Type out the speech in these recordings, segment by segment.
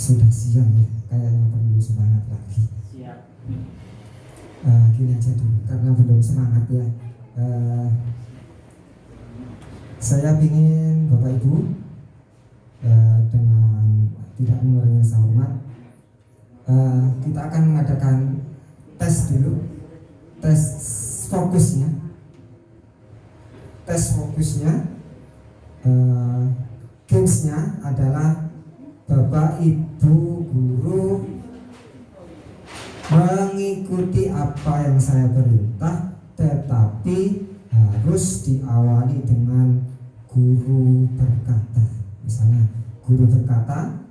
Sudah siang ya, kayaknya perlu semangat lagi. Siap. Gini aja dulu, karena belum semangat ya. Saya ingin Bapak Ibu dengan tidak mengurangi rasa hormat, kita akan mengadakan tes dulu, tes fokusnya. Gamesnya adalah Bapak Ibu guru mengikuti apa yang saya perintah, tetapi harus diawali dengan guru berkata. Misalnya guru berkata,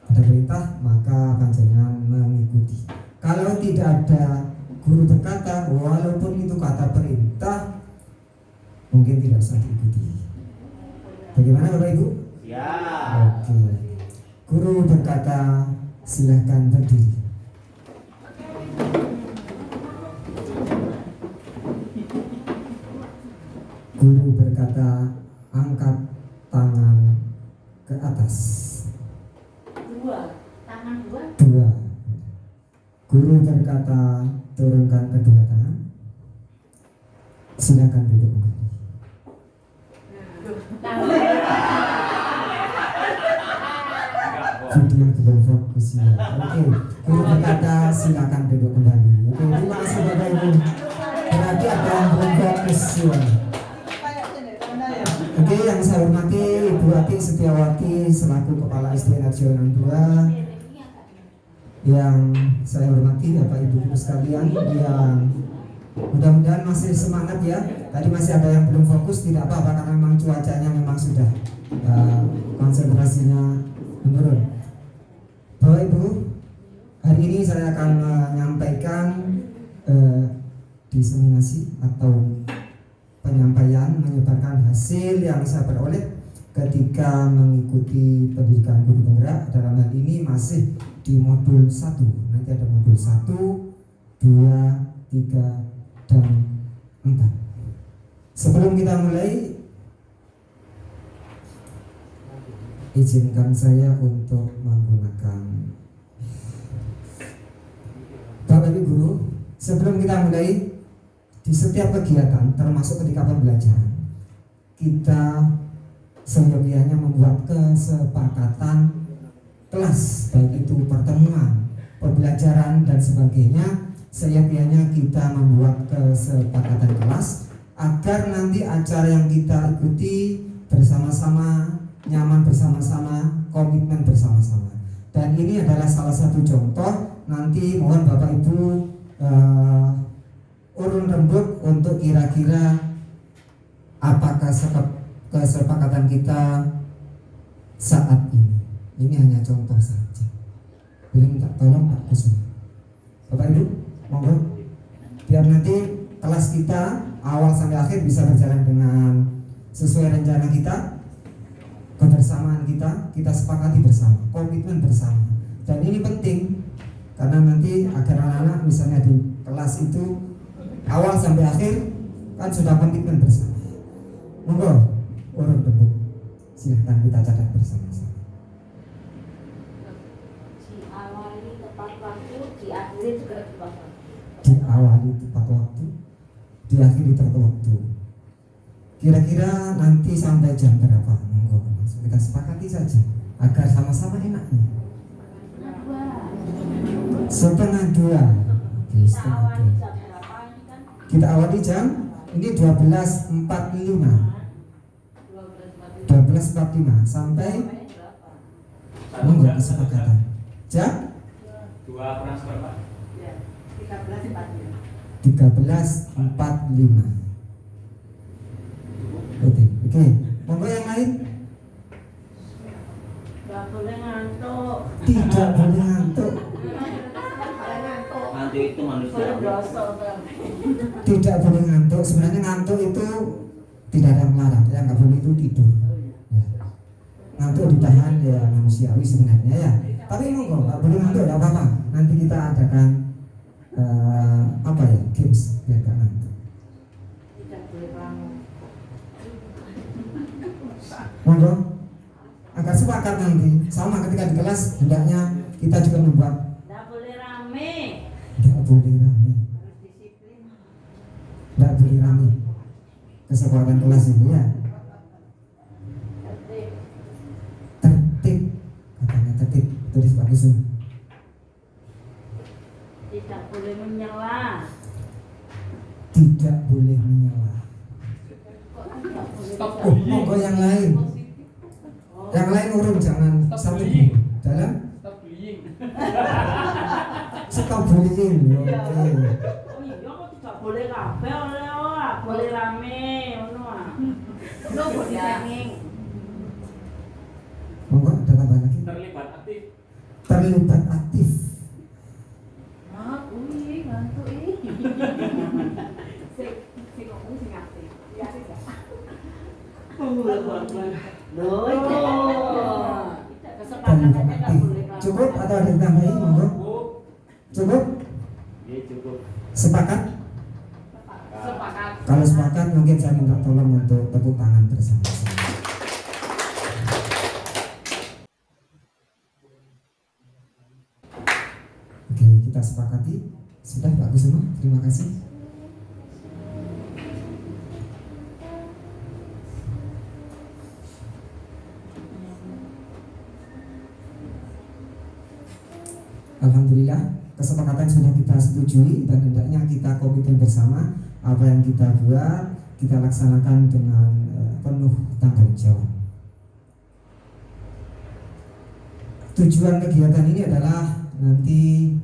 ada perintah maka panjenengan mengikuti. Kalau tidak ada guru berkata, walaupun itu kata perintah, mungkin tidak usah diikuti. Bagaimana Bapak Ibu? Ya. Oke. Guru berkata, silahkan berdiri. Guru berkata, angkat tangan ke atas. Dua. Guru berkata, turunkan kedua tangan. Silakan duduk kembali. Video belum fokus ya. Oke. Guru berkata, silakan duduk kembali. Oke, terima kasih Bapak Ibu. Berarti ada yang belum fokus ya. Oke, yang saya hormati Ibu Ati Setiawati selaku Kepala SD Nasional 2. Yang saya hormati Bapak Ibu guru sekalian yang mudah-mudahan masih semangat ya. Tadi masih ada yang belum fokus, tidak apa-apa karena memang cuacanya memang sudah konsentrasinya menurun. Bapak Ibu, hari ini saya akan menyampaikan diseminasi atau penyampaian menyebarkan hasil yang saya peroleh ketika mengikuti pendidikan guru penggerak. Dalam hal ini masih di modul 1. Nanti ada modul 1, 2, 3, dan 4. Sebelum kita mulai, izinkan saya untuk menggunakan Bapak Ibu guru. Sebelum kita mulai, di setiap kegiatan termasuk ketika pembelajaran, kita seyogianya membuat kesepakatan kelas, baik itu pertemuan, pembelajaran dan sebagainya. Seyogianya kita membuat kesepakatan kelas agar nanti acara yang kita ikuti bersama-sama, nyaman bersama-sama, komitmen bersama-sama. Dan ini adalah salah satu contoh. Nanti mohon Bapak Ibu urun rembuk untuk kira-kira apakah kesepakatan kita saat ini. Ini hanya contoh saja. Boleh minta tolong Pak Kusuma. Bapak Ibu, monggo. Biar nanti kelas kita awal sampai akhir bisa berjalan dengan sesuai rencana kita, kebersamaan kita sepakati bersama, komitmen bersama. Dan ini penting karena nanti agar anak-anak misalnya di kelas itu awal sampai akhir kan sudah komitmen bersama. Monggo urun rembuk. Silahkan kita catat bersama-sama. Diawali tepat waktu, diakhiri juga tepat waktu. Diawali tepat waktu, diakhiri tepat waktu. Kira-kira nanti sampai jam berapa? Monggo langsung kita sepakati saja agar sama-sama enaknya. Setengah 2. Oke, setengah 2. Kita awali jam ini 12.45 sampai monggo kesepakatan jam 13.45. Oke, monggo yang lain. Gak boleh ngantuk. Tidak boleh ngantuk. Ngantuk itu manusia. Tidak boleh ngantuk. Sebenarnya ngantuk itu tidak ada yang melarang. Yang nggak boleh itu tidur. Ya. Ngantuk ditahan ya manusiawi sebenarnya ya. Tapi monggo nggak boleh ngantuk, nggak apa-apa. Nanti kita adakan games biar nggak ngantuk. Tidak boleh bangun. Monggo agar sepakat nanti sama ketika di kelas hendaknya kita juga membuat Tidak boleh rame. tidak boleh rame, Harus disiplin. tidak boleh rame kesepakatan kelas ini ya. Tertib. Tertib, katanya tertib, tulis bagus tuh. Tidak boleh menyela. Tidak boleh menyela. Kok tidak boleh? Oh, monggo yang lain. Yang lain urung jangan Stop satu bullying. dalam Stop bullying. stop bullying. Oke. Oh iya, kok tidak boleh kabeh oleh ora boleh rame ngono ah. Lo boleh nanging. Monggo ada tambahan lagi. Terlibat aktif. Terlibat aktif. Ah, kuwi ngantuk iki. Sing ngomong sing aktif. Iya sih gak. Loh, kesepakatannya nggak boleh kabeh. Cukup atau ada yang tambahin? Monggo. Cukup. Cukup? Iya cukup. Sepakat? Sepakat. Kalau sepakat mungkin saya minta tolong untuk tepuk tangan bersama-sama. Oke, kita sepakati. Sudah bagus semua. Terima kasih. Alhamdulillah, kesepakatan sudah kita setujui dan hendaknya kita komitmen bersama apa yang kita buat kita laksanakan dengan penuh tanggung jawab. Tujuan kegiatan ini adalah nanti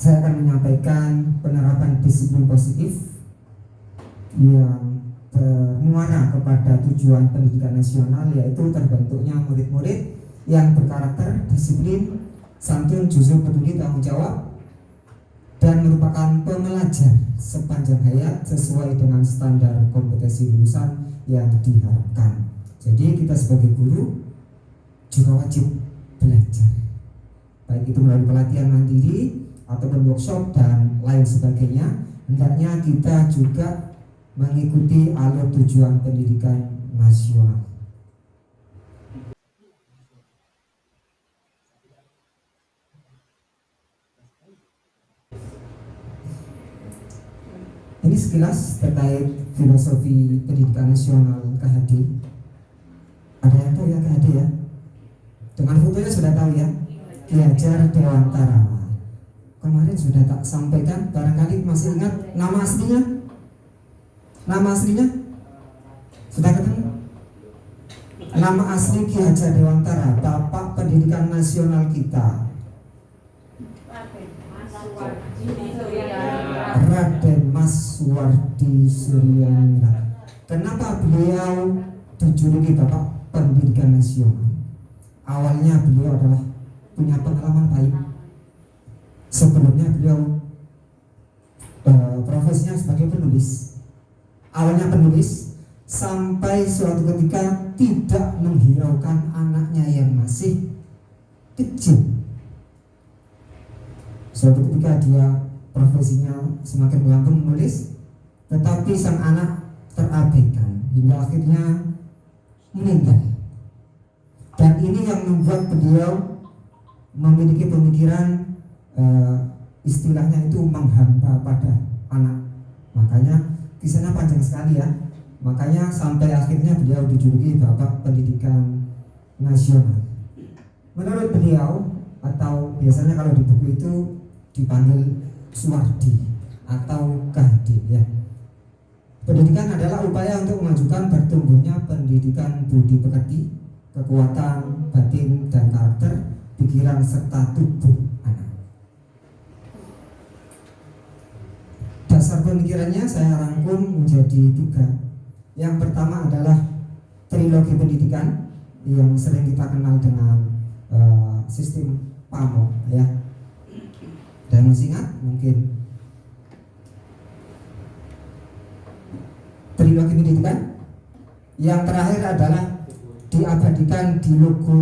saya akan menyampaikan penerapan disiplin positif yang bermuara kepada tujuan pendidikan nasional, yaitu terbentuknya murid-murid yang berkarakter disiplin, santun, jujur, peduli, tanggung jawab, dan merupakan pembelajar sepanjang hayat sesuai dengan standar kompetensi lulusan yang diharapkan. Jadi kita sebagai guru juga wajib belajar, baik itu melalui pelatihan mandiri ataupun workshop dan lain sebagainya. Hendaknya kita juga mengikuti alur tujuan pendidikan nasional. Ini sekilas terkait filosofi pendidikan nasional KHD. Ada yang tahu ya KHD ya? Dengan fotonya sudah tahu ya? Ki Hajar Dewantara. Kemarin sudah tak sampaikan, barangkali masih ingat nama aslinya? Nama aslinya? Sudah ketemu? Nama asli Ki Hajar Dewantara, Bapak Pendidikan Nasional kita, Raden Mas Suwardi Suryaningrat. Kenapa beliau dijuluki Bapak Pendidikan Nasional? Awalnya beliau adalah punya pengalaman baik. Sebelumnya beliau profesinya sebagai penulis. Awalnya penulis, sampai suatu ketika tidak menghiraukan anaknya yang masih kecil. Suatu ketika dia profesinya semakin melambung menulis, tetapi sang anak terabaikan hingga akhirnya meninggal. Dan ini yang membuat beliau memiliki pemikiran istilahnya itu menghamba pada anak. Makanya kisahnya panjang sekali ya. Makanya sampai akhirnya beliau dijuluki Bapak Pendidikan Nasional. Menurut beliau, atau biasanya kalau di buku itu dipanggil Suwardi atau KHD ya. Pendidikan adalah upaya untuk memajukan bertumbuhnya pendidikan budi pekerti, kekuatan batin dan karakter, pikiran serta tubuh anak. Dasar pemikirannya saya rangkum menjadi 3. Yang pertama adalah trilogi pendidikan yang sering kita kenal dengan sistem PAMO ya. Dan masih ingat mungkin trilogi pendidikan. Yang terakhir adalah diabadikan di logo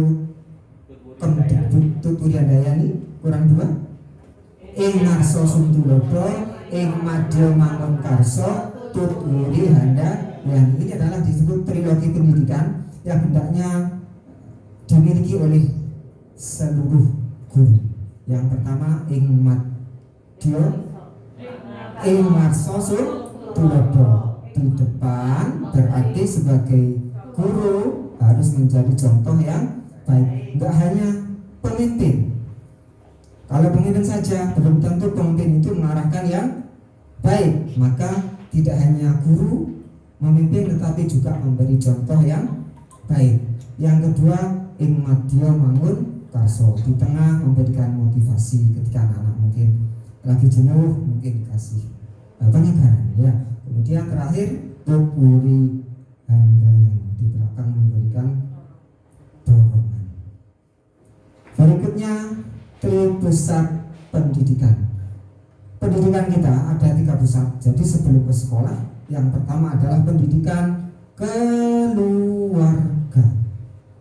Kemdikbud Tuturyandayani kurang 2. Ing ngarsa suntulodo, ing madya mangun karso, tuturi handa. Yang ini adalah disebut trilogi pendidikan yang hendaknya dimiliki oleh seluruh guru. Yang pertama ing madya ing marsoso tulodo. Di depan berarti sebagai guru harus menjadi contoh yang baik. Enggak hanya pemimpin. Kalau pemimpin saja belum tentu pemimpin itu mengarahkan yang baik. Maka tidak hanya guru memimpin tetapi juga memberi contoh yang baik. Yang kedua ing madya mangun karso. Di tengah memberikan motivasi ketika anak-anak mungkin lagi jenuh, mungkin dikasih penyegaran ya. Kemudian terakhir Puri Handayani, di belakang memberikan dorongan. Berikutnya pusat pendidikan. Pendidikan kita ada 3 pusat. Jadi sebelum ke sekolah, yang pertama adalah pendidikan keluarga.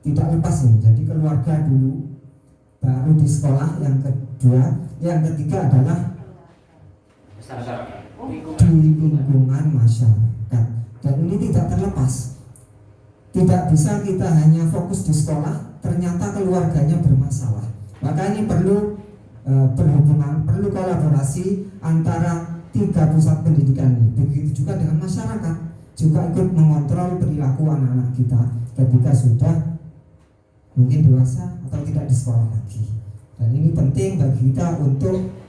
Tidak lepas nih. Jadi keluarga dulu, baru di sekolah. Yang kedua, yang ketiga adalah di lingkungan masyarakat. Dan ini tidak terlepas. Tidak bisa kita hanya fokus di sekolah, ternyata keluarganya bermasalah. Maka ini perlu berhubungan, perlu kolaborasi antara 3 pusat pendidikan ini. Begitu juga dengan masyarakat, juga ikut mengontrol perilaku anak-anak kita ketika sudah mungkin dewasa atau tidak di sekolah lagi. Dan ini penting bagi kita untuk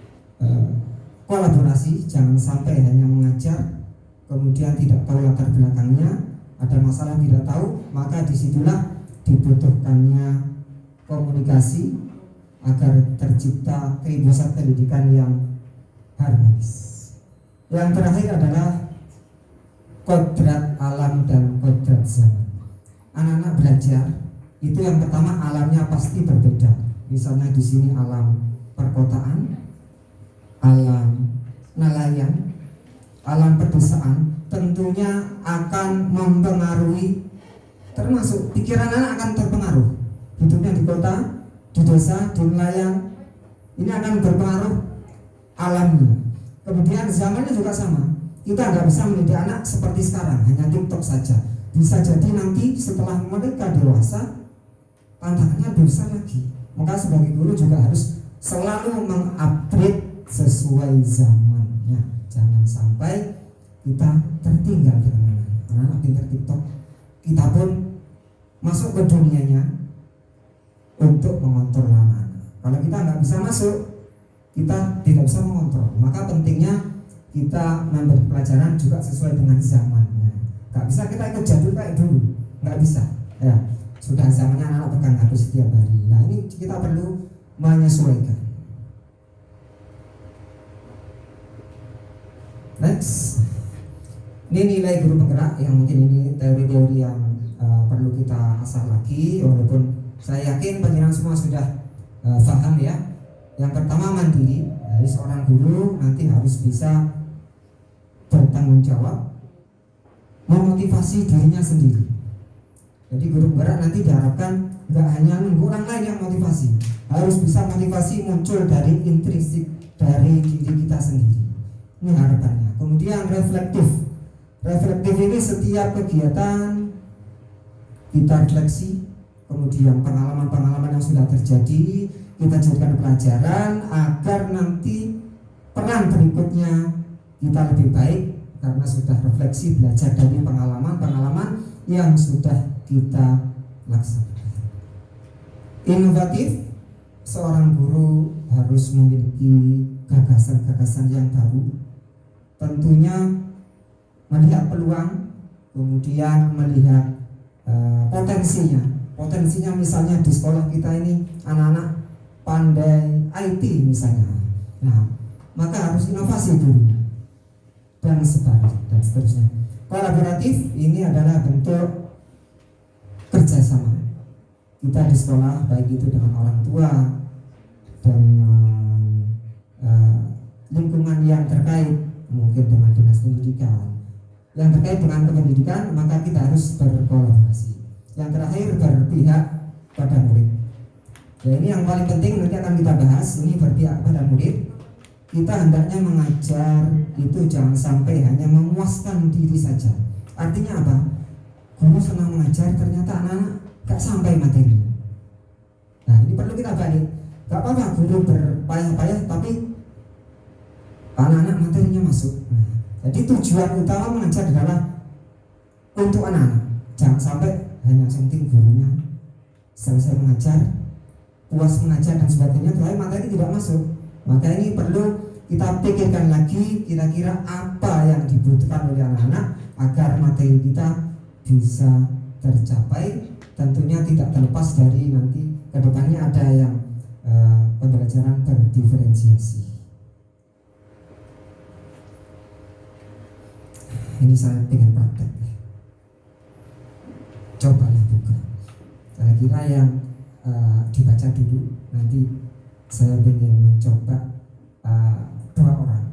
kolaborasi, jangan sampai hanya mengajar kemudian tidak tahu latar belakangnya, ada masalah tidak tahu, maka disitulah dibutuhkannya komunikasi agar tercipta pusat pendidikan yang harmonis. Yang terakhir adalah kodrat alam dan kodrat zaman. Anak-anak belajar itu yang pertama alamnya pasti berbeda. Misalnya di sini alam perkotaan, alam nelayan, alam pedesaan, tentunya akan mempengaruhi, termasuk pikiran anak akan terpengaruh. Hidupnya di kota, di desa, di nelayan, ini akan berpengaruh alamnya. Kemudian zamannya juga sama. Kita nggak bisa mendidik anak seperti sekarang, hanya TikTok saja. Bisa jadi nanti setelah mereka dewasa, tantangannya lebih besar lagi. Maka sebagai guru juga harus selalu mengupgrade sesuai zamannya. Jangan sampai kita tertinggal dengan anak-anak pintar TikTok. Kita pun masuk ke dunianya untuk mengontrol anak-anak. Kalau kita nggak bisa masuk, kita tidak bisa mengontrol. Maka pentingnya kita memberi pelajaran juga sesuai dengan zamannya. Nggak bisa kita ikut jadul kayak dulu, nggak bisa. Ya, sudah zamannya anak pegang HP setiap hari. Nah ini kita perlu menyesuaikan. Next, ini nilai guru penggerak yang mungkin ini teori-teori yang perlu kita asah lagi. Walaupun saya yakin penjelasan semua sudah paham ya. Yang pertama mandiri. Jadi seorang guru nanti harus bisa bertanggung jawab, memotivasi dirinya sendiri. Jadi guru penggerak nanti diharapkan nggak hanya nunggu orang lain yang motivasi, harus bisa motivasi muncul dari intrinsik dari diri kita sendiri. Ini harapannya. Kemudian reflektif. Reflektif ini setiap kegiatan kita refleksi, kemudian pengalaman-pengalaman yang sudah terjadi kita jadikan pelajaran agar nanti peran berikutnya kita lebih baik karena sudah refleksi, belajar dari pengalaman-pengalaman yang sudah kita laksanakan. Inovatif, seorang guru harus memiliki gagasan-gagasan yang baru. Tentunya melihat peluang, kemudian melihat potensinya misalnya di sekolah kita ini anak-anak pandai IT misalnya. Nah, maka harus inovasi dulu dan seterusnya. Kolaboratif ini adalah bentuk kerjasama kita di sekolah, baik itu dengan orang tua, dengan lingkungan yang terkait, mungkin dengan dinas pendidikan yang terkait dengan pendidikan, maka kita harus berkolaborasi. Yang terakhir berpihak pada murid. Ya, ini yang paling penting nanti akan kita bahas. Ini berpihak pada murid. Kita hendaknya mengajar itu jangan sampai hanya memuaskan diri saja. Artinya apa? Guru senang mengajar, ternyata anak-anak gak sampai materi. Ini perlu kita balik. Gak apa-apa guru berpayah-payah, tapi anak-anak materinya masuk. Nah, jadi tujuan utama mengajar adalah untuk anak-anak. Jangan sampai hanya penting gurunya selesai mengajar, puas mengajar dan sebagainya, tetapi materi tidak masuk. Maka ini perlu kita pikirkan lagi kira-kira apa yang dibutuhkan oleh anak-anak agar materi kita bisa tercapai. Tentunya tidak terlepas dari nanti kedepannya ada yang pembelajaran berdiferensiasi. Ini saya ingin praktek. Cobalah buka. Saya kira yang dibaca dulu. Nanti saya ingin mencoba 2 orang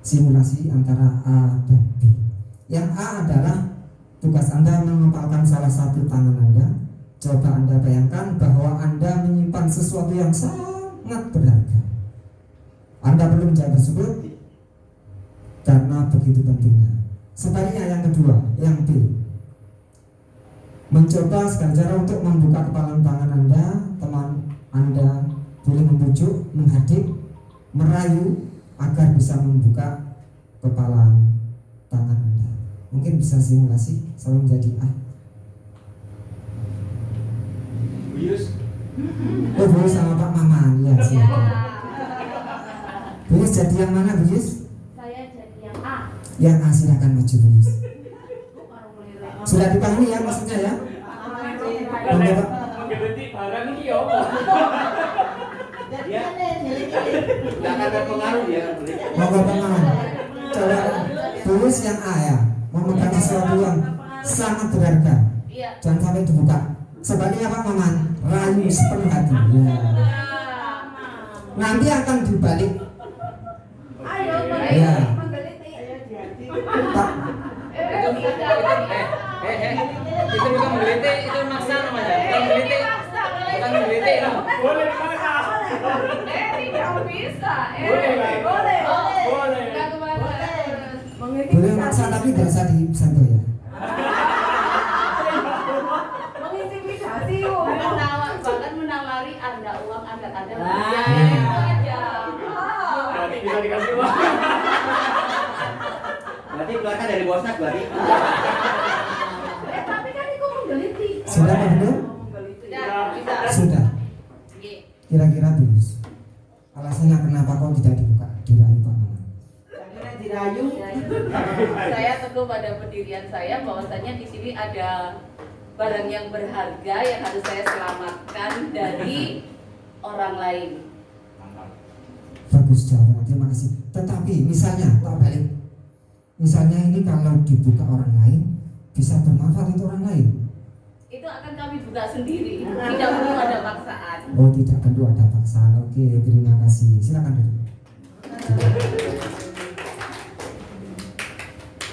simulasi antara A dan B. Yang A adalah tugas Anda mengepalkan salah satu tangan Anda. Coba Anda bayangkan bahwa Anda menyimpan sesuatu yang sangat berharga. Anda belum menjawab tersebut karena begitu pentingnya. Sebaliknya yang kedua, yang B, mencoba segala cara untuk membuka kepalan tangan Anda. Teman Anda boleh membujuk, menghadik, merayu agar bisa membuka kepalan tangan Anda. Mungkin bisa simulasi selalu menjadi A. Buyus. Oh, Buyus sama Pak Maman, ya silakan. Buyus jadi yang mana, Buyus? Saya jadi yang A. Yang A, silakan maju, Buyus. Sudah dipahami ya maksudnya ya? Oke, Pak. Berarti barang ini ya. Ya. Enggak akan terpengaruh ya. Mau Pak Maman. Coba Buyus yang A ya, memegang sesuatu yang sangat berharga. Iya. Jangan sampai dibuka. Sebaliknya Pak Maman, rayu sepenuh hati. Ya. Nanti akan dibalik. Ayo, Ya. menggeliti. Pak, Itu bukan menggelitik, itu maksa namanya. Bukan menggelitik. Bukan menggelitik. Boleh mana? Tidak bisa. Boleh. Boleh. Enggak kemana. boleh maksa tapi tidak usah disentuh ya. Mengintimidasi, bahkan menawari Anda uang Anda ada. Wah. Ya, itu aja. Berarti bisa dikasih uang. Berarti keluarkan dari bosnya berarti. Tapi kan itu menggeliti. Sudah Pak Gubernur? Sudah, bisa. Sudah. Iya. Kira-kira Buyus, alasannya kenapa kok tidak dibuka? Dirayu Pak Maman. Dirayu. Saya teguh pada pendirian saya bahwasanya di sini ada barang yang berharga yang harus saya selamatkan dari orang lain. Bagus jawabannya, terima kasih. Tetapi misalnya tak balik, misalnya ini kalau dibuka orang lain bisa bermanfaat untuk orang lain. Itu akan kami buka sendiri, tidak perlu ada paksaan. Oh, tidak perlu ada paksaan. Oke, terima kasih. Silakan duduk.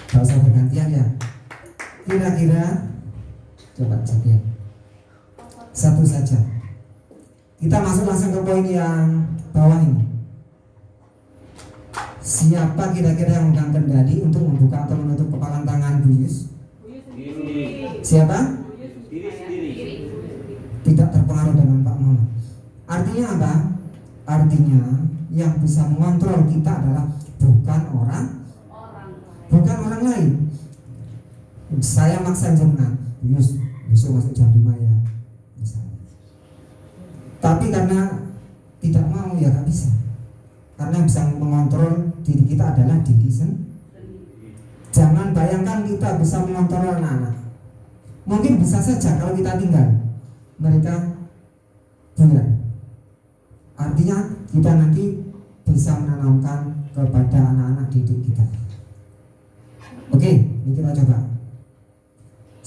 Gak usah bergantian ya. Kira-kira coba cek ya. Satu saja. Kita masuk langsung ke poin yang bawah ini. Siapa kira-kira yang memegang kendali untuk membuka atau menutup kepalan tangan Buyus? Diri. Siapa? Diri sendiri. Tidak terpengaruh dengan Pak Muhammad. Artinya apa? Artinya yang bisa mengontrol kita adalah bukan orang lain. Saya maksa jenengan, Buyus besok masuk jam 5 ya, misalnya. Tapi karena tidak mau ya gak bisa. Karena yang bisa mengontrol diri kita adalah diri sendiri. Jangan bayangkan kita bisa mengontrol anak-anak. Mungkin bisa saja kalau kita tinggal, mereka buyar. Artinya kita nanti bisa menanamkan kepada anak-anak didik kita. Oke, ini kita coba.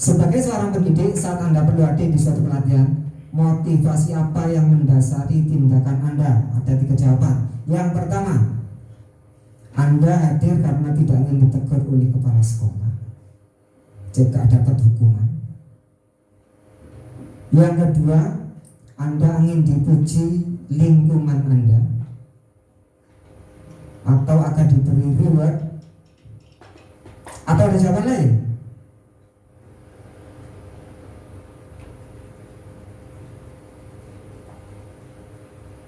Sebagai seorang pendidik, saat Anda perlu hadir di suatu pelatihan, motivasi apa yang mendasari tindakan Anda? Ada 3 jawaban. Yang pertama, Anda hadir karena tidak ingin ditegur oleh kepala sekolah, jika dapat hukuman. Yang kedua, Anda ingin dipuji lingkungan Anda, atau akan diberi reward, atau ada jawaban lain?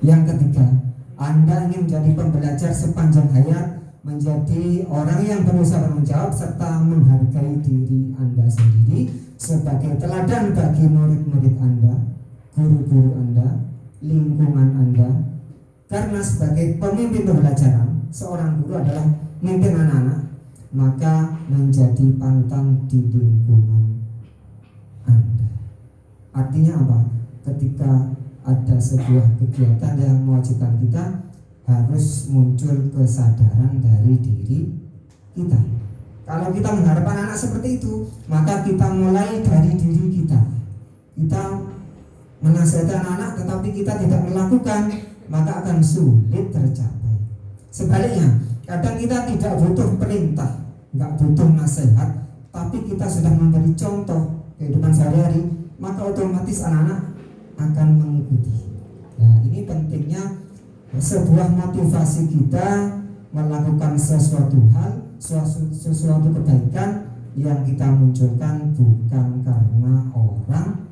Yang ketiga, Anda ingin menjadi pembelajar sepanjang hayat, menjadi orang yang berusaha bertanggung jawab serta menghargai diri Anda sendiri sebagai teladan bagi murid-murid Anda, guru-guru Anda, lingkungan Anda. Karena sebagai pemimpin pembelajaran, seorang guru adalah memimpin anak-anak, maka menjadi panutan di lingkungan Anda. Artinya apa? Ketika ada sebuah kegiatan yang mewajibkan kita, harus muncul kesadaran dari diri kita. Kalau kita mengharapkan anak seperti itu, maka kita mulai dari diri kita. Kita menasihati anak-anak tetapi kita tidak melakukan, maka akan sulit tercapai. Sebaliknya, kadang kita tidak butuh perintah, nggak butuh nasihat, tapi kita sudah memberi contoh kehidupan sehari-hari, maka otomatis anak-anak akan mengikuti. Nah, ini pentingnya sebuah motivasi kita melakukan sesuatu hal, sesuatu kebaikan yang kita munculkan bukan karena orang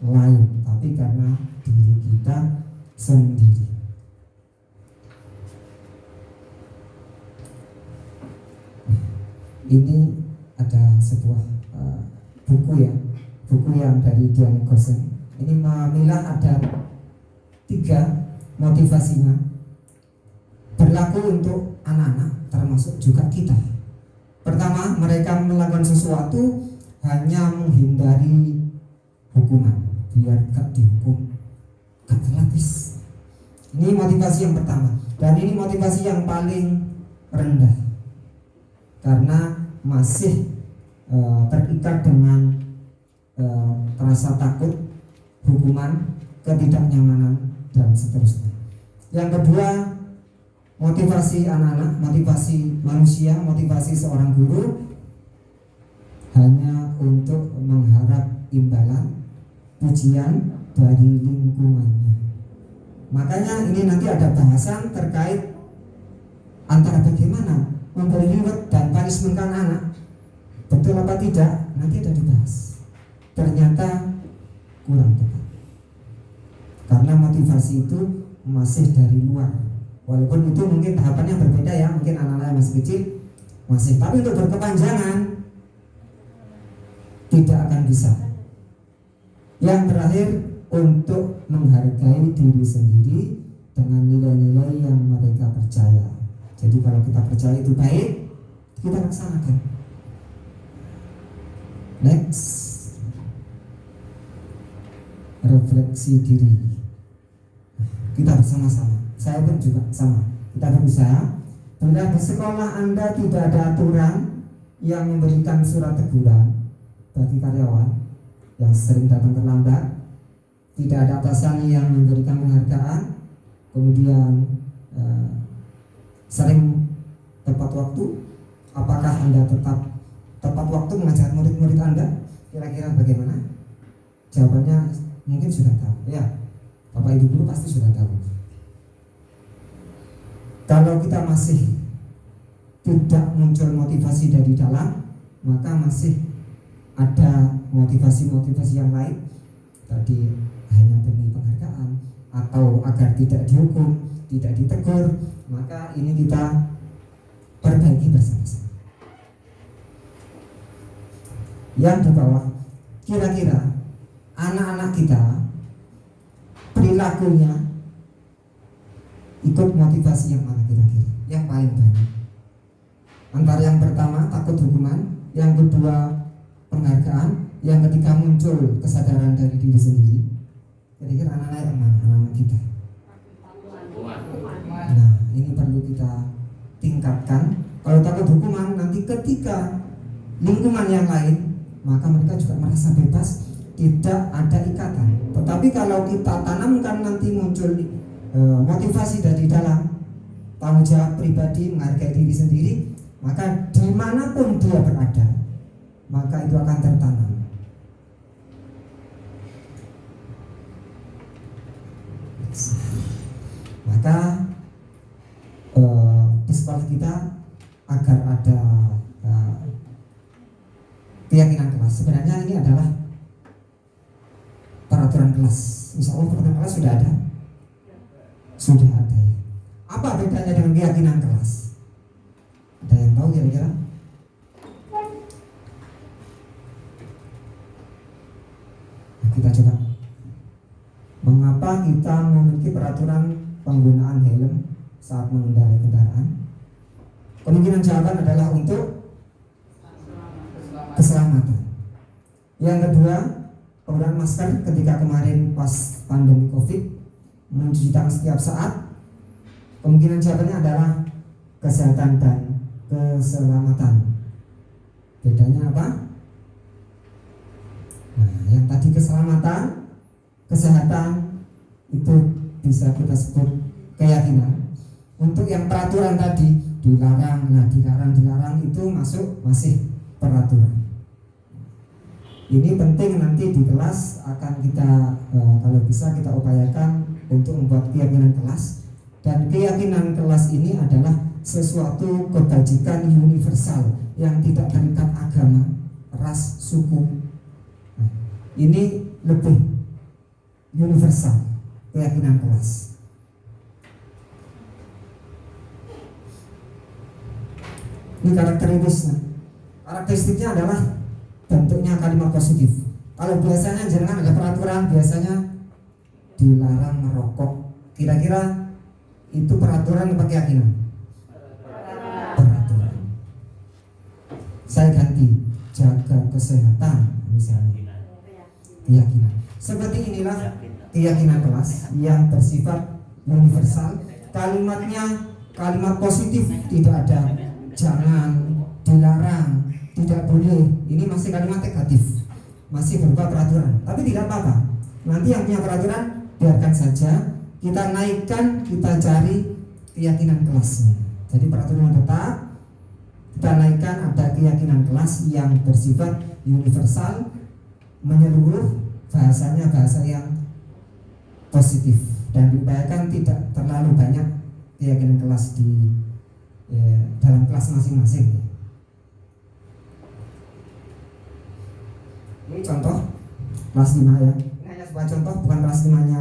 lain, tapi karena diri kita sendiri. Ini ada sebuah buku yang dari Dian Gosen. Ini memilah ada 3 motivasinya, berlaku untuk anak-anak termasuk juga kita. Pertama, mereka melakukan sesuatu hanya menghindari hukuman, biar gak dihukum, gak terlapis. Ini motivasi yang pertama, dan ini motivasi yang paling rendah karena masih terikat dengan rasa takut, hukuman, ketidaknyamanan, dan seterusnya. Yang kedua, motivasi anak-anak, motivasi manusia, motivasi seorang guru hanya untuk mengharap imbalan, pujian dari lingkungannya. Makanya ini nanti ada bahasan terkait antara bagaimana memberi reward dan punishment ke anak. Betul apa tidak? Nanti ada dibahas. Ternyata kurang tepat. Karena motivasi itu masih dari luar. Walaupun itu mungkin tahapannya berbeda ya, mungkin anak-anak yang masih kecil masih, tapi untuk berkepanjangan tidak akan bisa. Yang terakhir, untuk menghargai diri sendiri dengan nilai-nilai yang mereka percaya. Jadi kalau kita percaya itu baik, kita laksanakan. Next, refleksi diri. Kita bersama-sama, saya pun juga sama. Kita berusaha. Bila di sekolah Anda tidak ada aturan yang memberikan surat teguran bagi karyawan yang sering datang terlambat, tidak ada atasan yang memberikan penghargaan, kemudian sering tepat waktu, apakah Anda tetap tepat waktu mengajar murid-murid Anda? Kira-kira bagaimana? Jawabannya mungkin sudah tahu ya. Bapak Ibu guru pasti sudah tahu. Kalau kita masih tidak muncul motivasi dari dalam, maka masih ada motivasi-motivasi yang lain. Tadi hanya demi penghargaan atau agar tidak dihukum, tidak ditegur, maka ini kita perbaiki bersama-sama. Yang di bawah, kira-kira anak-anak kita perilakunya ikut motivasi yang mana kira-kira? Yang paling banyak. Antara yang pertama takut hukuman, yang kedua penghargaan, yang ketiga muncul kesadaran dari diri sendiri. Kira-kira anak-anak yang mana? Anak-anak kita. Nah, ini perlu kita tingkatkan. Kalau takut hukuman, nanti ketika lingkungan yang lain, maka mereka juga merasa bebas, tidak ada ikatan. Tetapi kalau kita tanamkan nanti muncul motivasi dari dalam, tanggung jawab pribadi, menghargai diri sendiri, maka dimanapun dia berada, maka itu akan tertanam. Maka di sekolah kita agar ada keyakinan kelas. Sebenarnya ini adalah peraturan kelas. Insya Allah peraturan kelas sudah ada. sudah ada ya. Apa bedanya dengan keyakinan kelas? Ada yang tahu kira-kira? Kita coba. Mengapa kita memiliki peraturan penggunaan helm saat mengendarai kendaraan? Kemungkinan jawaban adalah untuk keselamatan. Yang kedua, penggunaan masker ketika kemarin pas pandemi COVID, mencuci tangan setiap saat. Kemungkinan jawabannya adalah kesehatan dan keselamatan. Bedanya apa? Nah, yang tadi keselamatan, kesehatan itu bisa kita sebut keyakinan. Untuk yang peraturan tadi dilarang, nah dilarang itu masih peraturan. Ini penting nanti di kelas akan kita kalau bisa kita upayakan untuk membuat keyakinan kelas. Dan keyakinan kelas ini adalah sesuatu kebajikan universal yang tidak terikat agama, ras, suku. Nah, ini lebih universal keyakinan kelas. Ini karakteristiknya adalah bentuknya kalimat positif. Kalau biasanya jangan ada peraturan, biasanya dilarang merokok. Kira-kira itu peraturan atau keyakinan? Peraturan. Saya ganti, jaga kesehatan misalnya. Keyakinan. Seperti inilah keyakinan kelas yang bersifat universal. Kalimatnya kalimat positif, tidak ada jangan, dilarang, tidak boleh. Ini masih kalimat negatif, masih berupa peraturan. Tapi tidak apa-apa. Nanti yang punya peraturan biarkan saja. Kita naikkan, kita cari keyakinan kelasnya. Jadi peraturan tetap, kita naikkan ada keyakinan kelas yang bersifat universal, menyeluruh, bahasanya bahasa yang positif, dan diupayakan tidak terlalu banyak keyakinan kelas di dalam kelas masing-masing. Ini contoh kelas 5 ya. Ini hanya sebuah contoh, bukan kelas 5-nya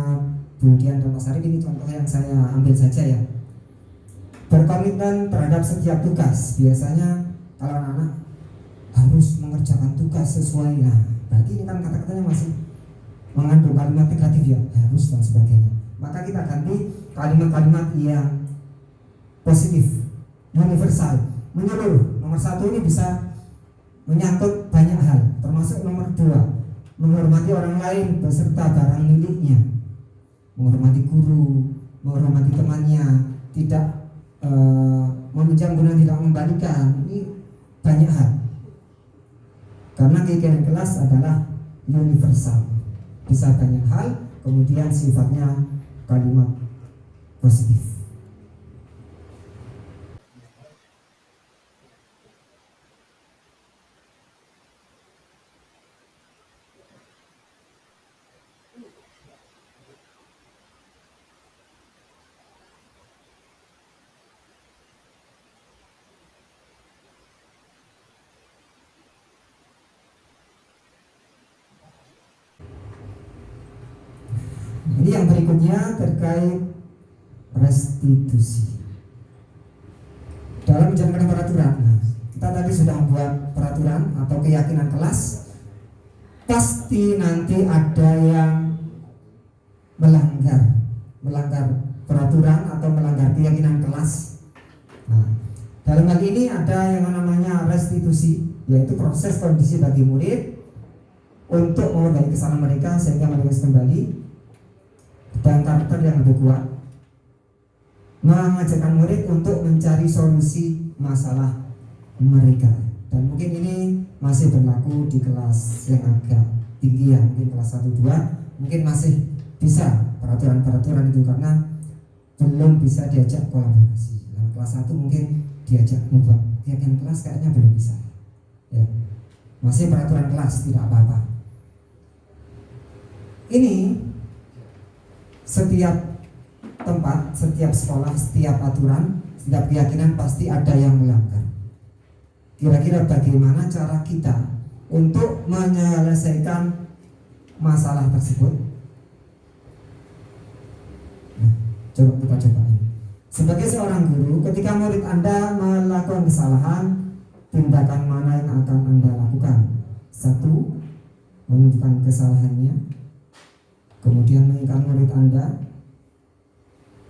Bu Dian dan Mas Arif. Ini contoh yang saya ambil saja ya. Berkomitmen terhadap setiap tugas. Biasanya kalau anak-anak harus mengerjakan tugas sesuai. Nah, berarti ini kan kata-katanya masih mengandung kalimat negatif ya, harus dan sebagainya. Maka kita ganti kalimat-kalimat yang positif, universal, menyeluruh. Nomor 1 ini bisa menyangkut banyak hal, termasuk nomor 2, menghormati orang lain beserta barang miliknya, menghormati guru, menghormati temannya, tidak meminjam guna tidak membalikan. Ini banyak hal, karena keyakinan kelas adalah universal, bisa banyak hal, kemudian sifatnya kalimat positif. Ini yang berikutnya terkait restitusi dalam menjalankan peraturan. Nah, kita tadi sudah membuat peraturan atau keyakinan kelas. Pasti nanti ada yang melanggar peraturan atau melanggar keyakinan kelas. Nah, dalam hal ini ada yang namanya restitusi, yaitu proses kondisi bagi murid untuk memperbaiki kesalahan mereka sehingga mereka kembali dan karakter yang lebih kuat, mengajarkan murid untuk mencari solusi masalah mereka. Dan mungkin ini masih berlaku di kelas yang agak tinggi ya, mungkin kelas 1-2 mungkin masih bisa peraturan-peraturan itu karena belum bisa diajak kolaborasi. Nah, kelas 1 mungkin diajak membuat keyakinan kelas kayaknya belum bisa ya. Masih peraturan kelas, tidak apa-apa. Ini setiap tempat, setiap sekolah, setiap aturan, setiap keyakinan pasti ada yang melanggar. Kira-kira bagaimana cara kita untuk menyelesaikan masalah tersebut? Coba kita cobain. Sebagai seorang guru, ketika murid Anda melakukan kesalahan, tindakan mana yang akan Anda lakukan? Satu, menunjukkan kesalahannya, kemudian mengingatkan murid Anda.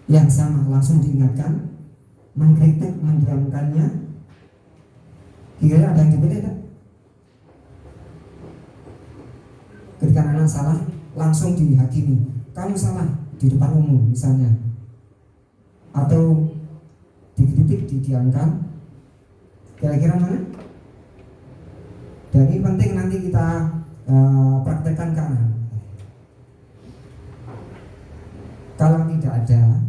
Yang sama, langsung diingatkan, mengkritik, mendiamkannya. Kira-kira ada yang dipilih tak? Ketika anak salah, langsung dihakimi. Kamu salah di depan umum misalnya. Atau dikritik, didiamkan. Kira-kira mana? Dan ini penting nanti kita praktekkan ke anak. Kalau tidak ada,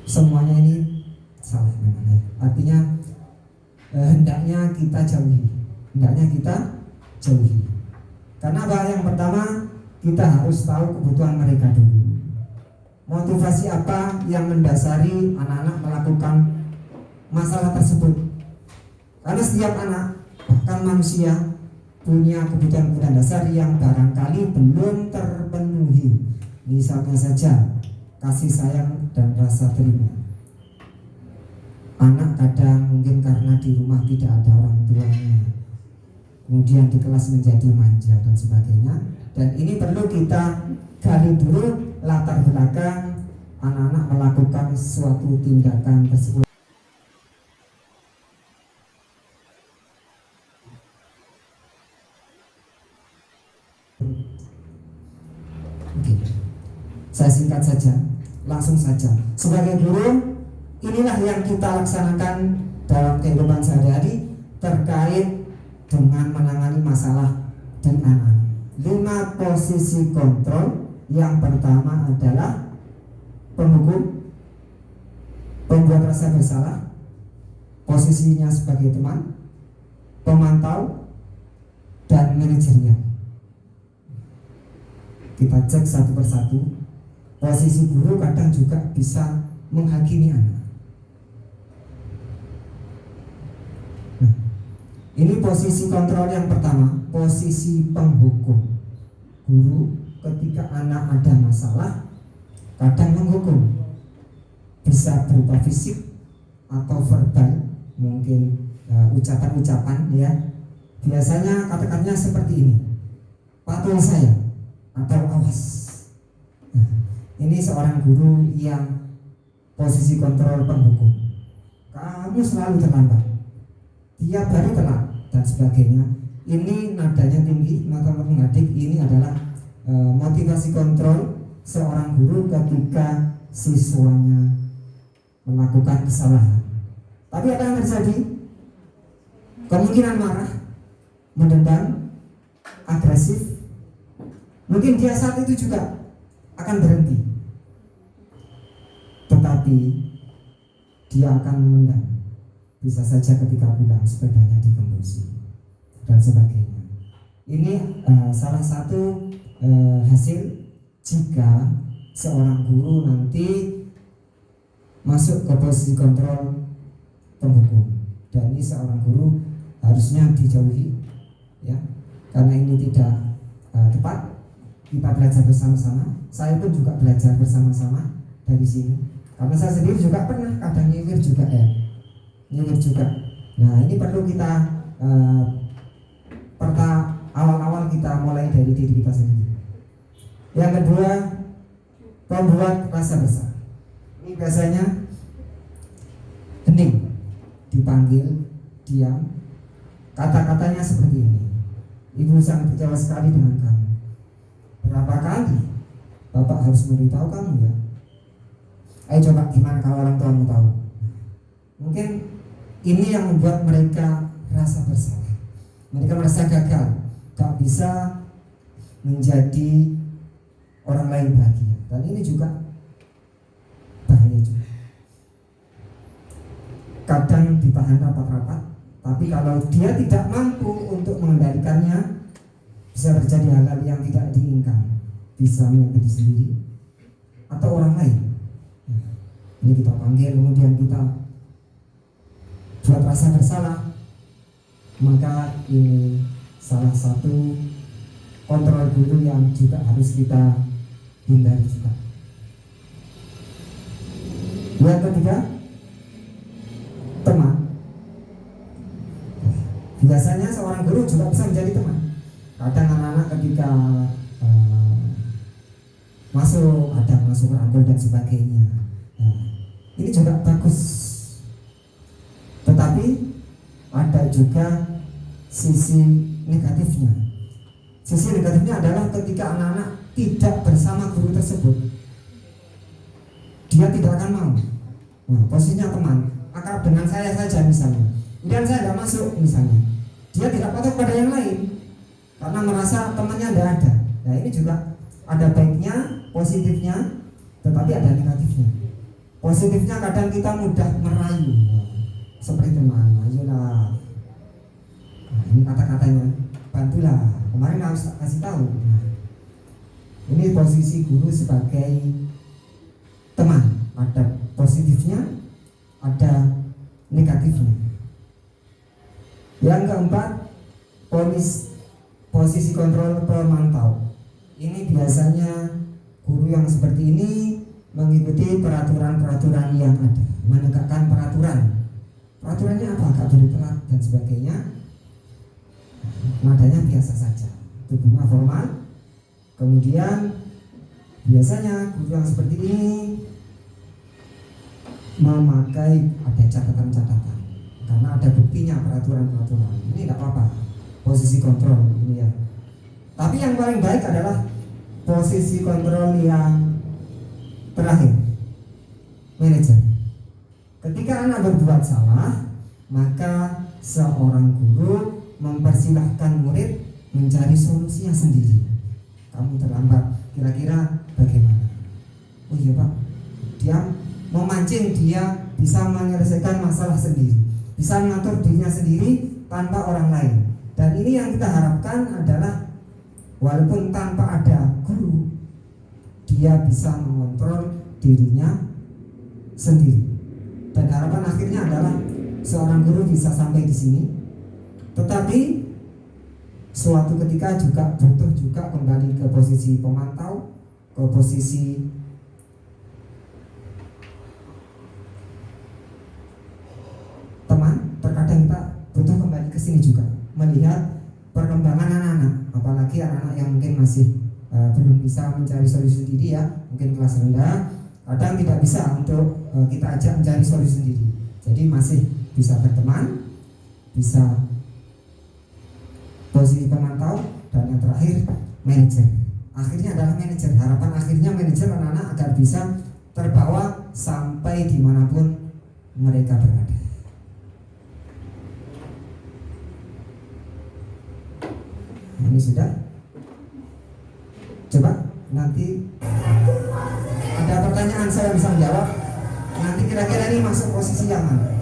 semuanya ini salah memang ya. Artinya hendaknya kita jauhi. Karena apa? Yang pertama, kita harus tahu kebutuhan mereka dulu. Motivasi apa yang mendasari anak-anak melakukan masalah tersebut? Karena setiap anak, bahkan manusia, punya kebutuhan dasar yang barangkali belum terpenuhi. Misalnya saja kasih sayang dan rasa terima. Anak kadang mungkin karena di rumah tidak ada orang tuanya, kemudian di kelas menjadi manja dan sebagainya. Dan ini perlu kita gali dulu latar belakang anak-anak melakukan suatu tindakan tersebut. Oke. Saya singkat saja, langsung saja. Sebagai guru, inilah yang kita laksanakan dalam kehidupan sehari-hari terkait dengan menangani masalah di anak. 5 posisi kontrol. Yang pertama adalah penghukum, pembuat rasa bersalah, posisinya sebagai teman, pemantau, dan manajerial. Kita cek satu persatu. Posisi guru kadang juga bisa menghakimi anak. Nah, ini posisi kontrol yang pertama, posisi penghukum. Guru ketika anak ada masalah kadang menghukum, bisa berupa fisik atau verbal, mungkin ucapan-ucapan ya. Biasanya kata-katanya seperti ini, patuhi saya atau awas. Nah, ini seorang guru yang posisi kontrol penghukum. Kamu selalu terlambat, tiap hari telat dan sebagainya. Ini nadanya tinggi, teman-teman adik. Ini adalah motivasi kontrol seorang guru ketika siswanya melakukan kesalahan. Tapi apa yang terjadi? Kemungkinan marah, mendendam, agresif. Mungkin dia saat itu juga akan berhenti, tetapi dia akan menendam. Bisa saja ketika pulang sepedanya digembosi dan sebagainya. Ini salah satu hasil jika seorang guru nanti masuk ke posisi kontrol penghukum. Dan ini seorang guru harusnya dijauhi ya, karena ini tidak tepat. Kita belajar bersama-sama. Saya pun juga belajar bersama-sama dari sini, karena saya sendiri juga pernah kadang nyindir juga juga. Nah, ini perlu kita awal-awal kita mulai dari diri kita sendiri. Yang kedua, pembuat rasa bersalah. Ini biasanya hening, dipanggil, diam. Kata-katanya seperti ini, ibu sangat kecewa sekali dengan kamu. Berapa kali bapak harus memberitahu kamu ya? Ayo coba gimana kalau orang tuamu tahu? Mungkin ini yang membuat mereka rasa bersalah. Mereka merasa gagal, gak bisa menjadi orang lain bahagia. Dan ini juga bahaya juga. Kadang ditahan rapat-rapat, tapi kalau dia tidak mampu untuk mengendalikannya, bisa terjadi hal-hal yang tidak diinginkan. Bisa menyakiti sendiri atau orang lain. Ini kita panggil, kemudian kita buat rasa bersalah. Maka ini salah satu kontrol guru yang juga harus kita hindari juga. Yang ketiga, teman. Biasanya seorang guru juga bisa menjadi teman. Kadang anak-anak ketika masuk rangkul dan sebagainya. Nah, ini juga bagus. Tetapi ada juga sisi negatifnya. Sisi negatifnya adalah ketika anak-anak tidak bersama guru tersebut, dia tidak akan mau. Nah, posisinya teman, akrab dengan saya saja misalnya, kemudian saya tidak masuk misalnya, dia tidak patuh pada yang lain karena merasa temannya tidak ada. Nah, ini juga ada baiknya, positifnya, tetapi ada negatifnya. Positifnya kadang kita mudah merayu, seperti teman, ayolah, nah, ini kata-katanya, bantulah, kemarin harus kasih tahu. Nah, ini posisi guru sebagai teman, ada positifnya, ada negatifnya. Yang keempat, posisi kontrol pemantau. Ini biasanya guru yang seperti ini mengikuti peraturan-peraturan yang ada, menegakkan peraturan. Peraturannya apa? Gak boleh telat dan sebagainya. Nadanya biasa saja, tubuhnya formal. Kemudian biasanya guru yang seperti ini memakai ada catatan-catatan karena ada buktinya peraturan-peraturan. Ini tidak apa-apa, posisi kontrol ini ya. Tapi yang paling baik adalah posisi kontrol yang terakhir, manajer. Ketika anak berbuat salah, maka seorang guru mempersilahkan murid mencari solusinya sendiri. Kamu terlambat, kira-kira bagaimana? Oh iya Pak, dia memancing, dia bisa menyelesaikan masalah sendiri, bisa mengatur dirinya sendiri tanpa orang lain. Dan ini yang kita harapkan adalah walaupun tanpa ada guru, dia bisa mengontrol dirinya sendiri. Dan harapan akhirnya adalah seorang guru bisa sampai di sini. Tetapi suatu ketika juga butuh juga kembali ke posisi pemantau, ke posisi teman. Terkadang kita butuh kembali ke sini juga, melihat perkembangan anak-anak, apalagi anak-anak yang mungkin masih belum bisa mencari solusi sendiri ya, mungkin kelas rendah, kadang tidak bisa untuk kita ajak mencari solusi sendiri. Jadi masih bisa berteman, bisa posisi pemantau, dan yang terakhir manajer. Akhirnya adalah manajer. Harapan akhirnya manajer anak-anak agar bisa terbawa sampai dimanapun mereka berada. Ini sudah. Coba nanti ada pertanyaan saya bisa menjawab. Nanti kira-kira ini masuk posisi yang mana?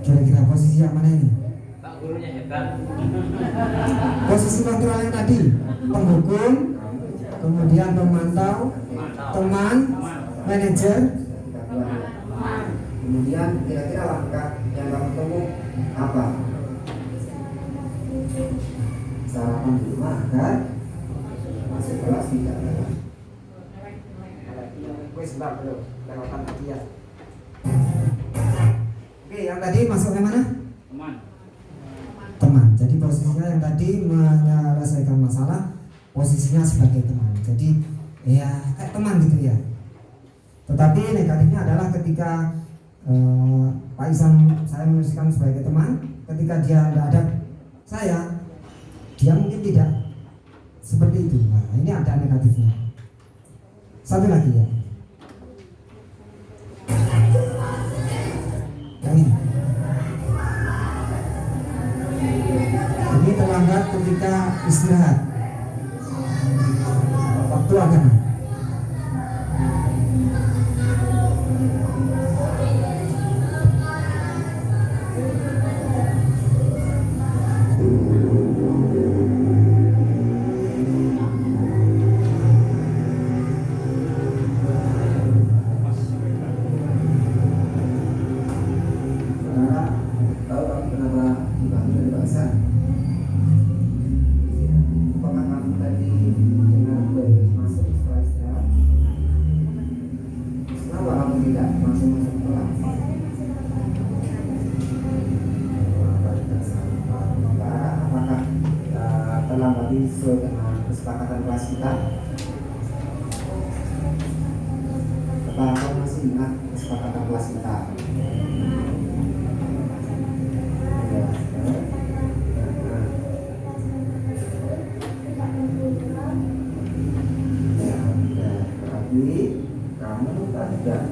Kira-kira posisi yang mana ini? Pak gurunya hebat. Posisi kontrol yang tadi, penghukum, kemudian pemantau, teman, manajer. Kemudian kira-kira langkah yang kamu tempuh apa? Sarapan di rumah agar masuk kelas tidak lewat. Sebentar belum lewatan tadi ya. Oke, yang tadi masuknya mana? Teman. teman. Jadi posisinya yang tadi menyelesaikan masalah, posisinya sebagai teman. Jadi ya kayak teman gitu ya. Tetapi negatifnya adalah ketika Pak Isan saya menuliskan sebagai teman, ketika dia tidak ada saya, dia mungkin tidak seperti itu. Nah, ini ada negatifnya. Satu lagi ya. Ini terlambat ketika istirahat. Waktu agama. Sesuai dengan kesepakatan kelas kita. Apakah masih ingat kesepakatan kelas kita? Tapi kamu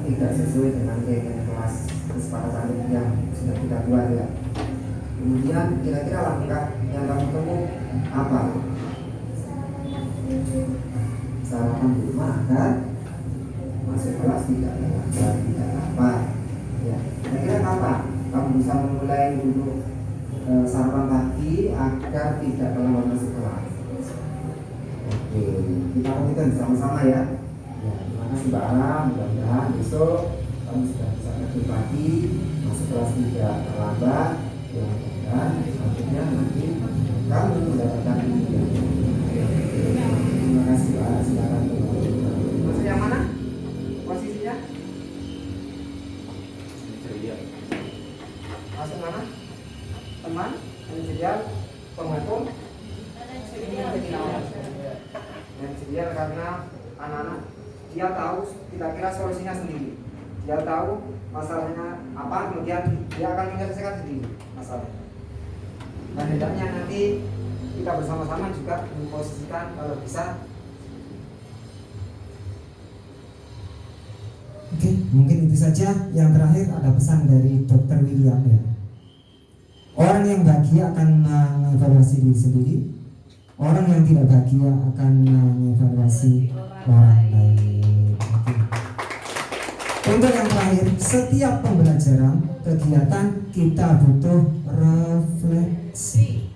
tidak sesuai dengan keinginan kelas kesepakatan yang sudah kita buat ya. Kemudian kira-kira langkah yang kamu tempuh apa? Sarapan di rumah agar masuk kelas tidak lambat, tidak apa ya. Kira-kira kapan kamu bisa memulai untuk sarapan pagi agar tidak terlambat masuk kelas? Oke, kita lakukan bersama-sama ya. Ya, terima kasih Mbak Alam. Mudah-mudahan besok kamu sudah bisa pergi pagi, masuk kelas tidak terlambat. Ya, dan selanjutnya nanti kamu mendapatkan ilmu. Terima kasih Pak. Silakan. Masuk yang mana? Posisinya? Masuk mana? Teman, manajerial, penghukum. Manajerial karena anak-anak dia tahu kira-kira solusinya sendiri. Dia tahu masalahnya apa, kemudian dia akan menyelesaikan sendiri masalah. Dan hendaknya nanti kita bersama-sama juga memposisikan kalau bisa. Oke, mungkin itu saja. Yang terakhir ada pesan dari Dr. William ya. Orang yang bahagia akan mengevaluasi diri sendiri. Orang yang tidak bahagia akan mengevaluasi orang lain. Oke. Untuk yang terakhir, setiap pembelajaran kegiatan kita butuh refleksi.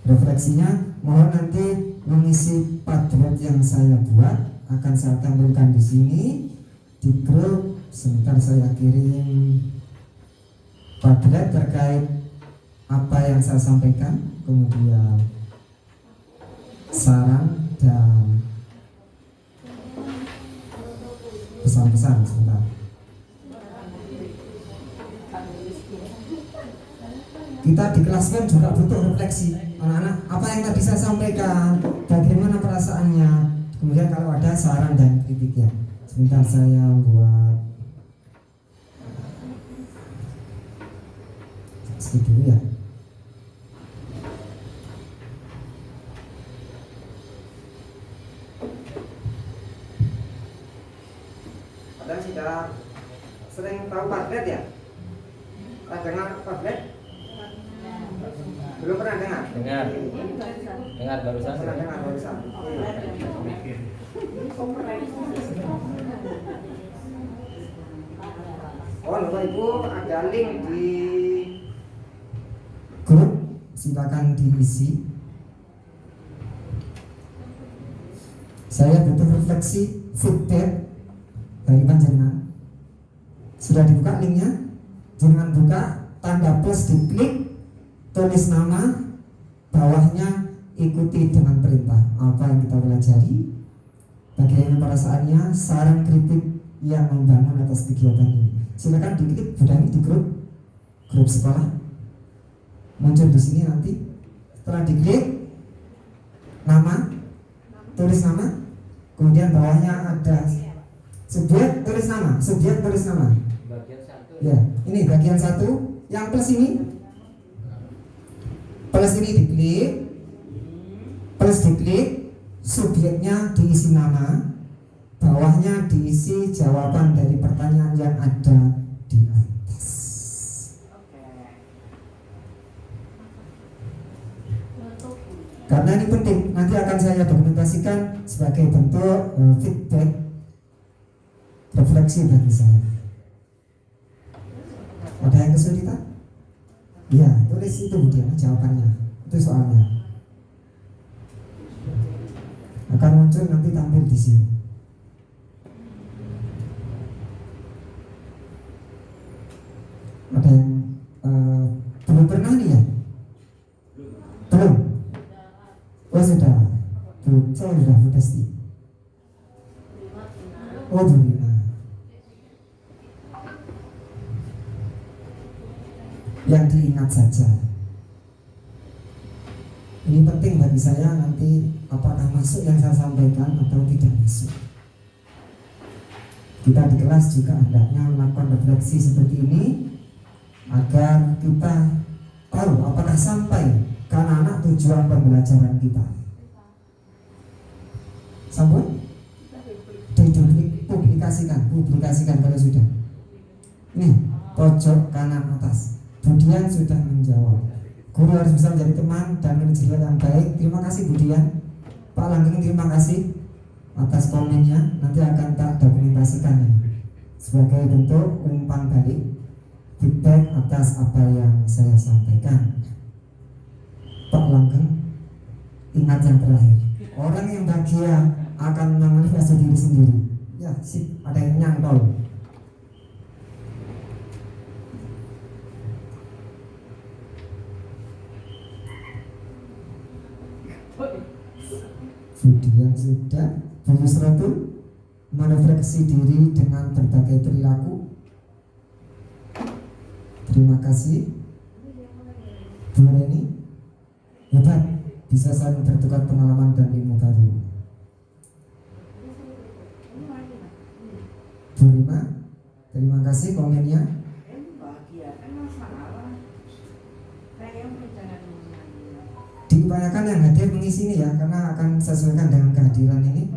Refleksinya mohon nanti mengisi Padlet yang saya buat akan saya tampilkan di sini di grup. Sebentar saya kirim Padlet terkait apa yang saya sampaikan, kemudian saran dan pesan-pesan. Sebentar. Kita di kelas pun juga butuh refleksi. Anak-anak, apa yang tadi saya sampaikan, bagaimana perasaannya, kemudian kalau ada saran dan kritiknya. Sebentar saya buat skip dulu ya. Padahal sudah sering tahu Padlet ya? Pernah dengar Padlet? Belum pernah dengar? Dengar barusan. Pernah dengar barusan. Oh, Bapak Ibu, ada link di grup, silakan diisi. Saya butuh refleksi, feedback dari panjenengan. Sudah dibuka linknya? Jangan buka, tanda plus diklik, tulis nama, bawahnya ikuti dengan perintah. Apa yang kita pelajari, bagaimana perasaannya, saran kritik yang membangun atas kegiatan ini. Silakan diklik, budangi di grup sekolah. muncul di sini nanti. Setelah diklik nama, tulis nama, kemudian bawahnya ada subjek, tulis nama, subjek, tulis nama. Bagian satu. Ya, ini bagian satu. Yang plus ini, plus ini diklik, plus diklik, subjeknya diisi nama, bawahnya diisi jawaban dari pertanyaan yang ada di atas. Karena ini penting, nanti akan saya dokumentasikan sebagai bentuk feedback, refleksi bagi saya. Ada yang kesulitan? Ya, tulis itu dia jawabannya. Itu soalnya. Akan muncul nanti tampil di sini. Ada yang belum pernah nih ya? Belum? Oh sudah. Belum, saya sudah Bu Desti. Oh Bu Rina. Yang diingat saja. Ini penting bagi saya nanti apakah masuk yang saya sampaikan atau tidak masuk. Kita di kelas juga hendaknya melakukan refleksi seperti ini agar kita tahu apakah sampai ke anak-anak tujuan pembelajaran kita. Sambut? Publikasikan kalau sudah. Nih, pojok kanan atas. Budian sudah menjawab. Guru harus bisa menjadi teman dan manajerial yang baik. Terima kasih Budian. Pak Langgeng terima kasih atas komennya. Nanti akan tak dokumentasikan sebagai bentuk umpan balik feedback atas apa yang saya sampaikan. Pak Langgeng, ingat yang terakhir. Orang yang bahagia akan mengevaluasi diri sendiri. Ya, sip, ada yang nyantol. Budian sudah, Bu Yusratul merefleksi diri dengan berbagai perilaku. Terima kasih Bu Reni, hebat, bisa saling bertukar pengalaman dan ilmu baru. Bu Rima, terima kasih komennya. Diupayakan yang hadir mengisi ini ya, karena akan sesuaikan dengan kehadiran ini.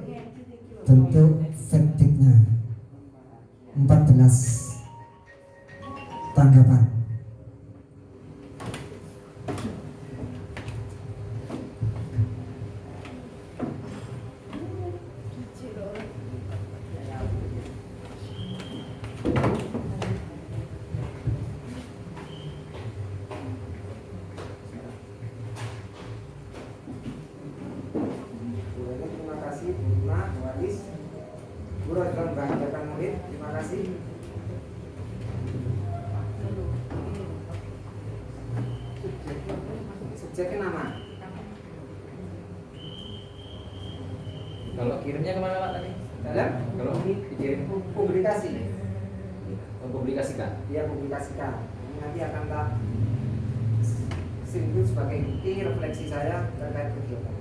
Bentuk feedbacknya 14 tanggapan. Terima kasih Bu Rima, Bu Adis, Guru adalah membahagiakan murid. Terima kasih. Subjeknya nama. Kalau kirimnya kemana Pak tadi? Dalam Kalau dikirim publikasi. mempublikasikan. Dia publikasikan. Ini nanti akan tak simpul sebagai bukti refleksi saya terkait kegiatan.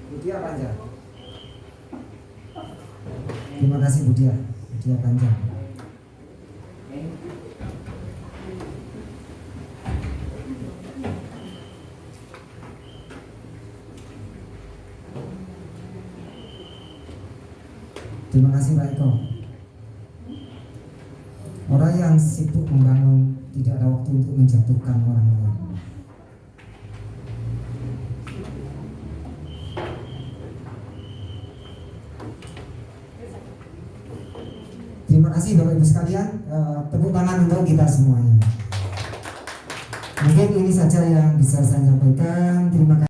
Budia Panjang. Terima kasih Budia Panjang. Terima kasih Pak Eko. Orang yang sibuk membangun tidak ada waktu untuk menjatuhkan orang lain. Terima kasih Bapak Ibu sekalian, tepuk tangan untuk kita semuanya. Mungkin ini saja yang bisa saya sampaikan. Terima kasih.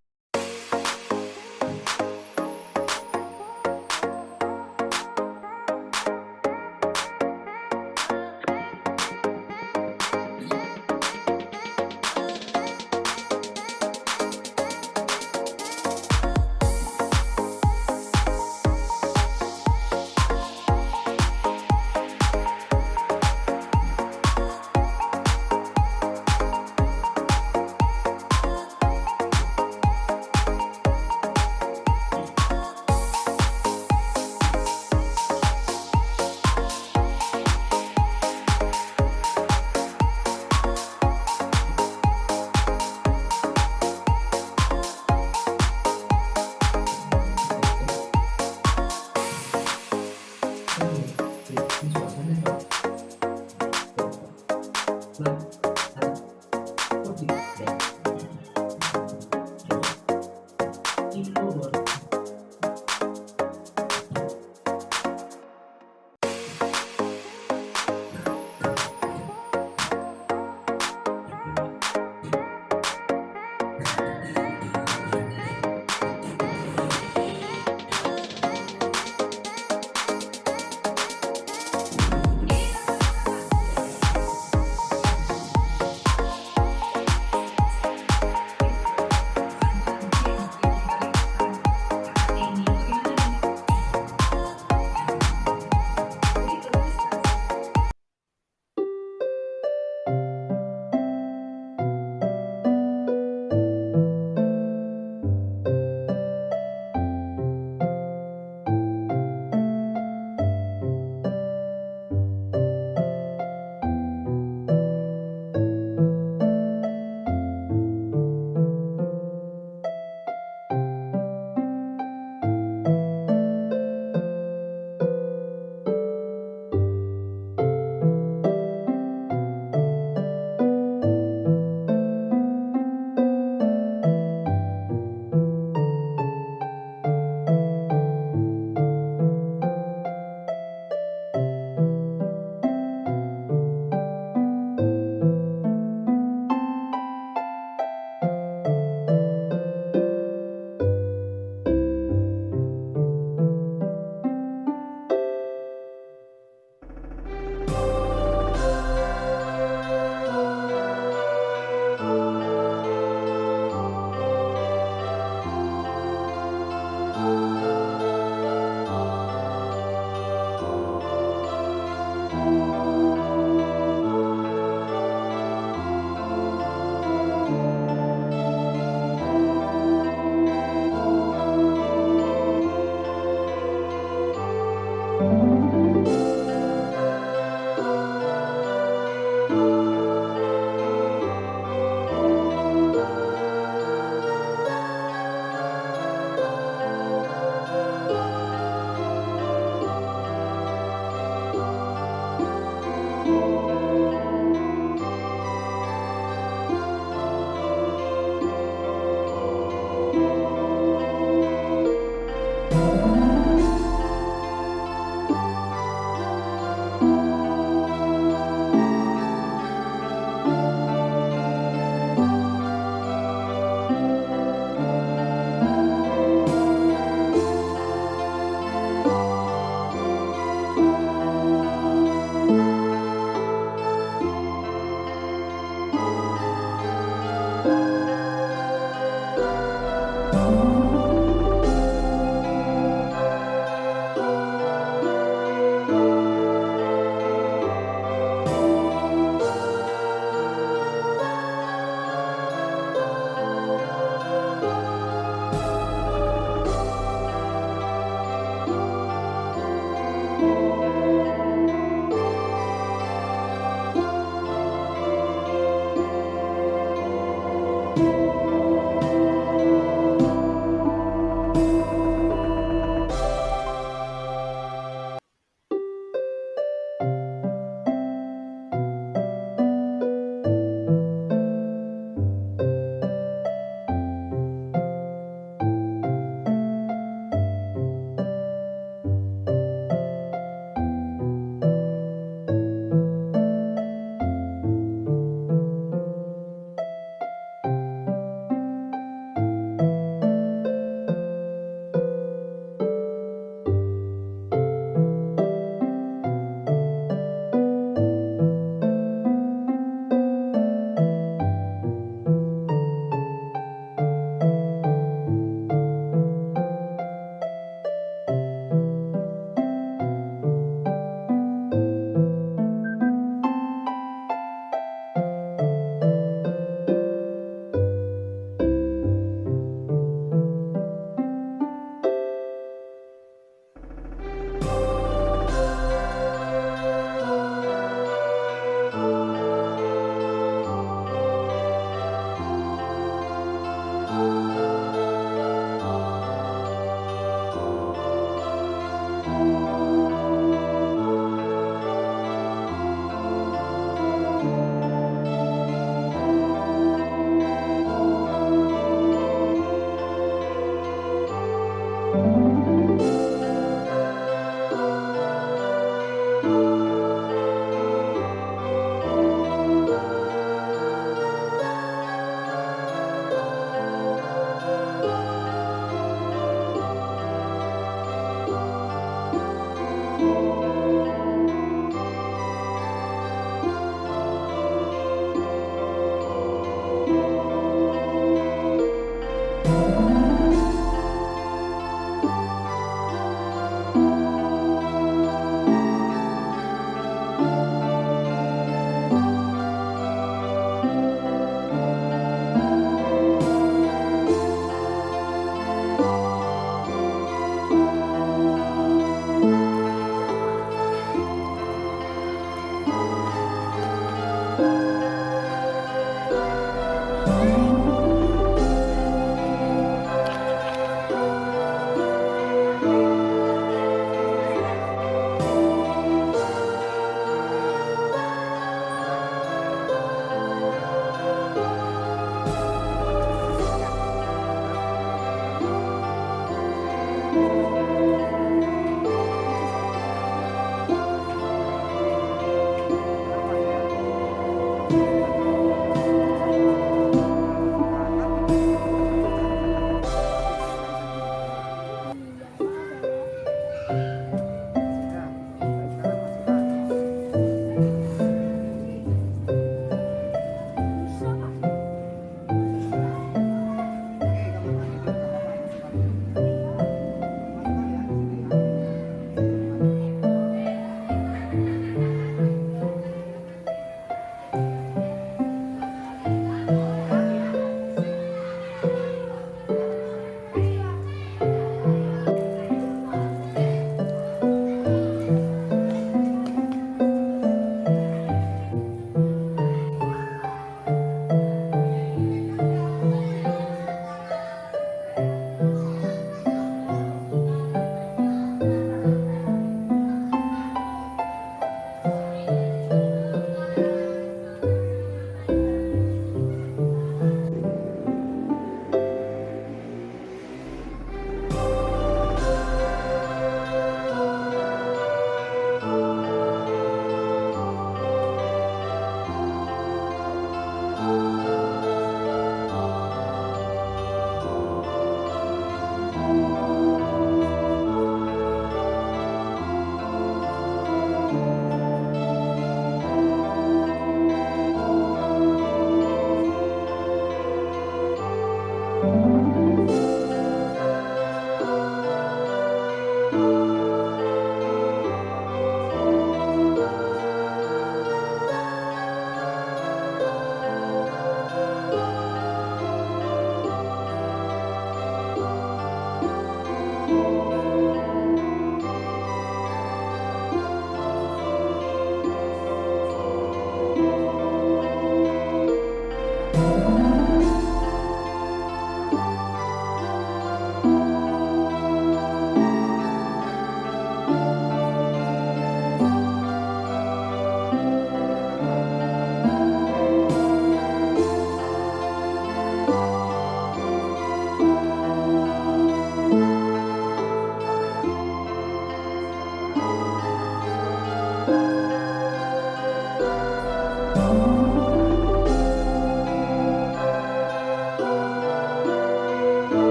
Thank